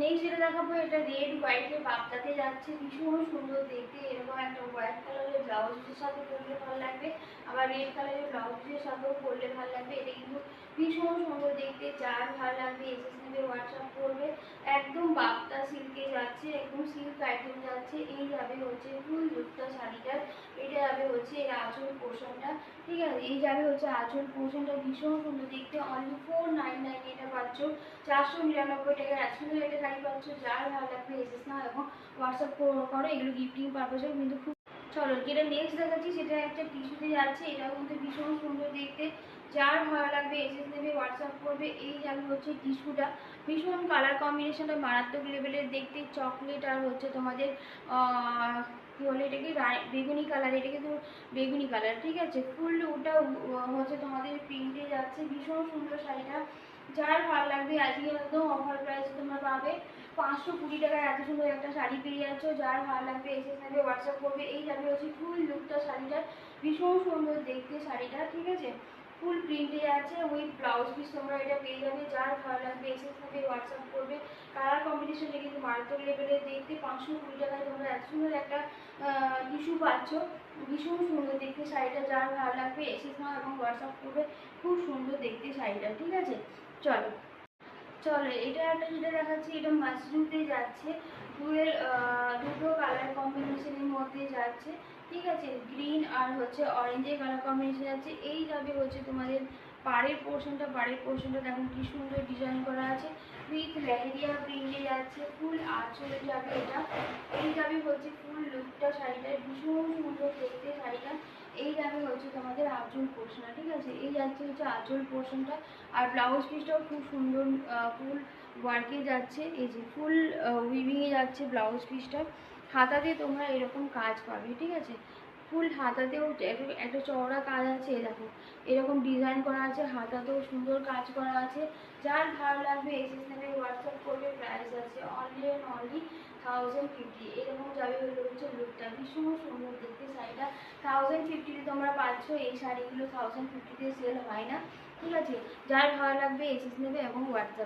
Next যেটা দেখাবো, এটা রেড হোয়াইটের বাপ্তাতে যাচ্ছে, ভীষণ সুন্দর দেখতে। এরকম একটা হোয়াইট কালারের ব্লাউজের সাথে পরলে ভালো লাগবে, আবার রেড কালারের ব্লাউজের সাথেও পরলে ভালো লাগবে। এটা কিন্তু ভীষণ সুন্দর দেখতে, যার ভালো লাগবে এসএস নেবে, হোয়াটসঅ্যাপ করবে। একদম বাপ্তা সিল্কে যাচ্ছে, একদম সিল্ক আইটেম যাচ্ছে। এই যাবে হচ্ছে ফুল লুকটা শাড়িটার, এটা যাবে হচ্ছে এর আঁচল পোর্শনটা, ঠিক আছে। এই যাবে হচ্ছে আঁচল পোর্শনটা, ভীষণ সুন্দর দেখতে। অনলি 499 এটা পাচ্ছ, 499 টাকার এত সুন্দর একটা শাড়ি পাচ্ছ। যার ভালো লাগবে এসএস নাও এবং হোয়াটসঅ্যাপ করো, এগুলো গিফটিং পারপাসেও কিন্তু খুব। চলো যেটা নেক্সট দেখাচ্ছি সেটা একটা টিস্যুতে যাচ্ছে, এটাও কিন্তু ভীষণ সুন্দর দেখতে। যার ভালো লাগবে এসএস নেবে, হোয়াটসঅ্যাপ করবে। এই যাবে হচ্ছে টিস্যুটা, ভীষণ কালার কম্বিনেশনটা মারাত্মক লেভেলের দেখতে, চকলেট আর হচ্ছে তোমাদের কি বলে এটাকে বেগুনি কালার, এটা কিন্তু বেগুনি কালার, ঠিক আছে। ফুল ওটা হচ্ছে তোমাদের প্রিন্টে যাচ্ছে, ভীষণ সুন্দর শাড়িটা। যার ভালো লাগবে আজকে একদম অফার প্রাইসে তোমরা পাবে 520 টাকায় এত সুন্দর একটা শাড়ি পেয়ে যাচ্ছ। যার ভালো লাগবে এসএস নেবে, হোয়াটসঅ্যাপ করবে। এই যাবে হচ্ছে ফুল লুকটা শাড়িটার, ভীষণ সুন্দর দেখতে শাড়িটা, ঠিক আছে। ফুল প্রিন্টে আছে, উইথ ব্লাউজ পিস তোমরা এটা পেয়ে যাবে। যার ভালো লাগবে এসএস নেবে, হোয়াটসঅ্যাপ করবে। কালার কম্বিনেশনটা কিন্তু মারাত্মক লেভেলের দেখতে, 520 টাকায় তোমরা এত সুন্দর একটা টিস্যু পাচ্ছ, ভীষণ সুন্দর দেখতে শাড়িটা। যার ভালো লাগবে এসএস নাও এবং হোয়াটসঅ্যাপ করবে। খুব সুন্দর দেখতে শাড়িটা, ঠিক আছে। চলো চলো এটা একটা যেটা দেখাচ্ছি, এটা মাশরুমতে যাচ্ছে, দুটো কালার কম্বিনেশনের মধ্যে যাচ্ছে, ঠিক আছে। গ্রিন আর হচ্ছে অরেঞ্জের কালার কম্বিনেশন যাচ্ছে। এই যাবে হচ্ছে তোমাদের পাড়ের পোর্শনটা দেখো কি সুন্দর ডিজাইন করা আছে, উইথ লেহেরিয়া প্রিন্টে যাচ্ছে। ফুল আঁচলে যাবে এটা, এই যাবে হচ্ছে ফুল লুকটা শাড়িটার, ভীষণ সুন্দর দেখতে শাড়িটা। এই যাবে হচ্ছে তোমাদের আঁচল পোর্শনটা, ঠিক আছে। এই যাচ্ছে হচ্ছে আঁচল পোর্শনটা, আর ব্লাউজ পিসটাও খুব সুন্দর ফুল ওয়ার্কে যাচ্ছে। এই যে ফুল উইভিংয়ে যাচ্ছে ব্লাউজ পিসটা। হাতাতে তোমরা এরকম কাজ পাবে, ঠিক আছে। ফুল হাতাতেও একটা চওড়া কাজ আছে, দেখো এরকম ডিজাইন করা আছে, হাতাতেও সুন্দর কাজ করা আছে। যার ভালো লাগবে এসএস নেবে, হোয়াটসঅ্যাপ করবে। প্রাইস আছে অনলি অ্যান্ড অনলি 1050। এরকম যাবে হচ্ছে লুকটা, ভীষণ সুন্দর দেখতে শাড়িটা। 1050তে তোমরা পাচ্ছ, এই শাড়িগুলো 1050তে সেল হয় না, ঠিক আছে। যার ভালো লাগবে এসএস নেবে এবং হোয়াটসঅ্যাপ